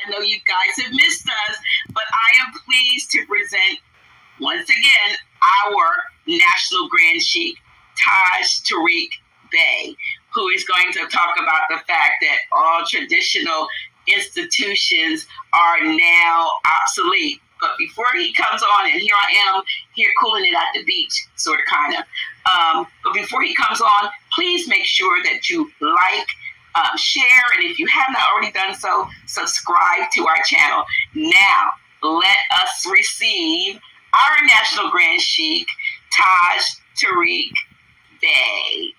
I know you guys have missed us, but I am pleased to present once again our National Grand Sheik, Tarik Bey, who is going to talk about the fact that all traditional institutions are now obsolete. But before he comes on, and here I am, here cooling it at the beach, sort of, kind of. But before he comes on, please make sure that you like, share, and if you have not already done so, subscribe to our channel. Now, let us receive our National Grand Sheik, Tarik Bey.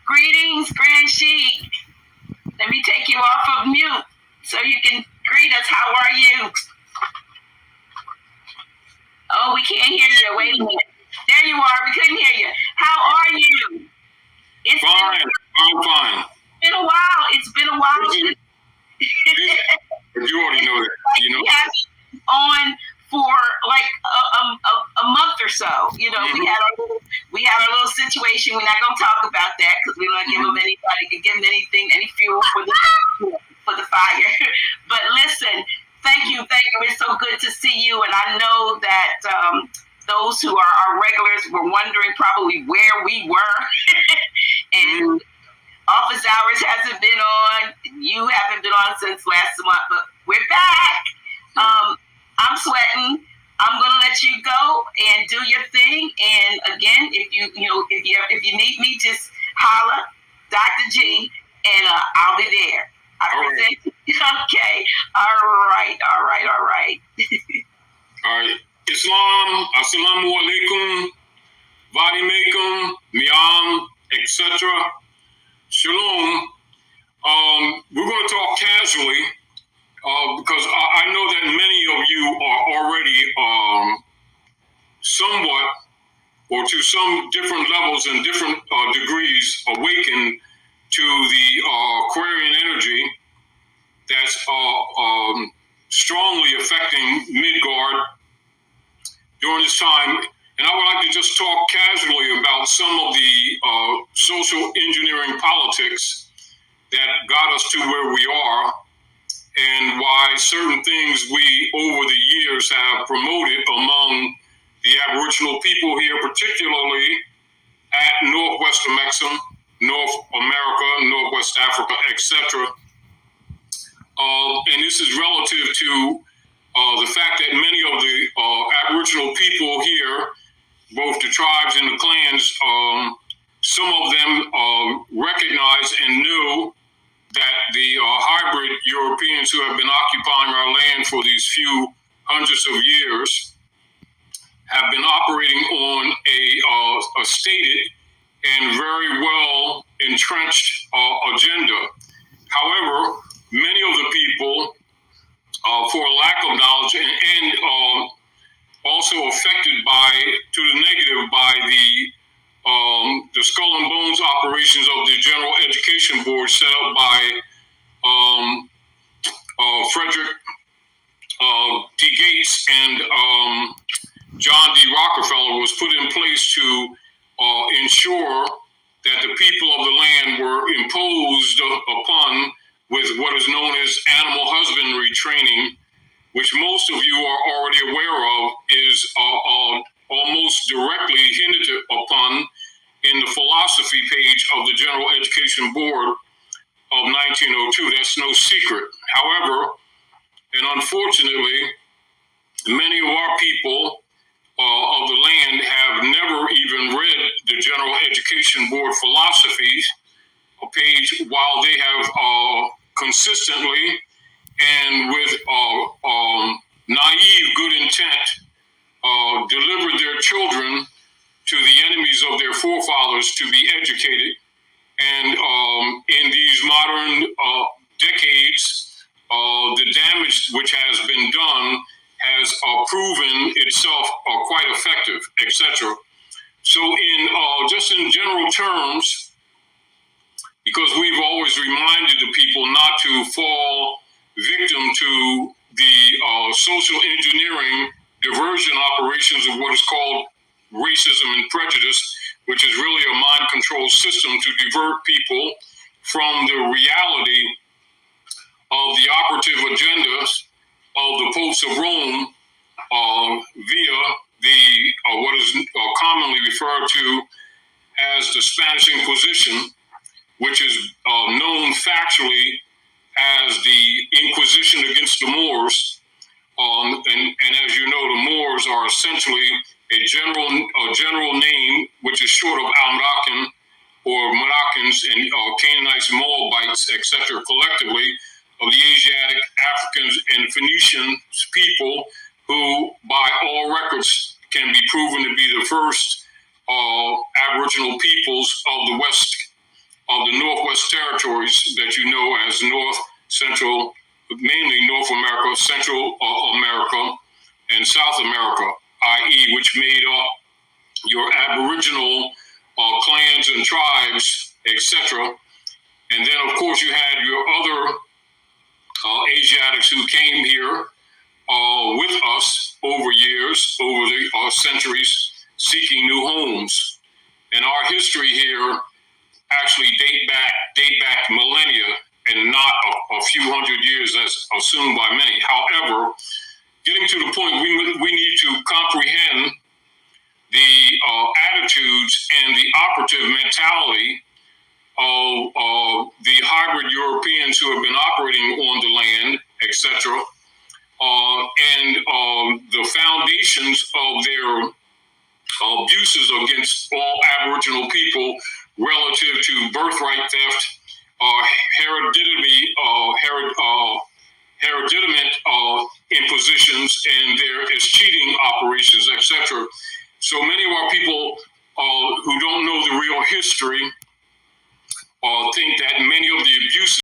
Greetings, Grand Sheik. Let me take you off of mute so you can greet us. How are you? Oh, we can't hear you. Wait a minute. There you are. We couldn't hear you. How are you? It's fine. I'm fine. Been a while. It's been a while. You already know that. You know. We have been on for like a month or so. You know, we had a little situation. We're not gonna talk about that because we don't give them anything, any fuel for the fire. But listen, thank you. It's so good to see you, and I know that those who are our regulars were wondering probably where we were, and office hours hasn't been on. You haven't been on since last month, but we're back. I'm sweating. I'm gonna let you go and do your thing. And again, if you need me, just holla, Dr. G, and I'll be there. Okay. All right. All right. Islam, assalamu alaikum, vadimekum, miam, etc. Shalom. We're going to talk casually because I know that many of you are already somewhat or to some different levels and different degrees awakened to the Aquarian energy that's strongly affecting Midgard during this time. And I would like to just talk casually about some of the social engineering politics that got us to where we are and why certain things we over the years have promoted among the Aboriginal people here, particularly at Northwestern Mexico, North America, Northwest Africa, etc. And this is relative to the fact that many of the Aboriginal people here, both the tribes and the clans, some of them recognize and knew that the hybrid Europeans who have been occupying our land for these few hundreds of years have been operating on a stated and very well entrenched agenda. However, many of the people, for a lack of knowledge and also affected to the negative by the skull and bones operations of the General Education Board set up by Frederick D. Gates and John D. Rockefeller, was put in place to ensure that the people of the land were imposed upon with what is known as animal husbandry training, which most of you are already aware of, is almost directly hinted upon in the philosophy page of the General Education Board of 1902. That's no secret. However, and unfortunately, many of our people of the land have never even read the General Education Board philosophies page, while they have consistently and with naive good intent delivered their children to the enemies of their forefathers to be educated. And in these modern decades, the damage which has been done has proven itself quite effective, etc. So just in general terms, because we've always reminded the people not to fall victim to the social engineering diversion operations of what is called racism and prejudice, which is really a mind control system to divert people from the reality of the operative agenda Inquisition against the Moors. And as you know, the Moors are essentially a general name, which is short of Al-Marakan or Moroccans and Canaanites, Moabites, etc., collectively, of the Asiatic, Africans, and Phoenician people who, by all records, can be proven to be the first Aboriginal peoples of the West, of the Northwest Territories that you know as North, Central, mainly North America, Central America, and South America, i.e., which made up your Aboriginal clans and tribes, etc. And then, of course, you had your other Asiatics who came here with us over years, over the centuries, seeking new homes. And our history here actually date back millennia and not a few hundred years as assumed by many. However, getting to the point, we need to comprehend the attitudes and the operative mentality of the hybrid Europeans who have been operating on the land, etc., and the foundations of their abuses against all Aboriginal people relative to birthright theft, hereditament impositions, and their cheating operations, etc.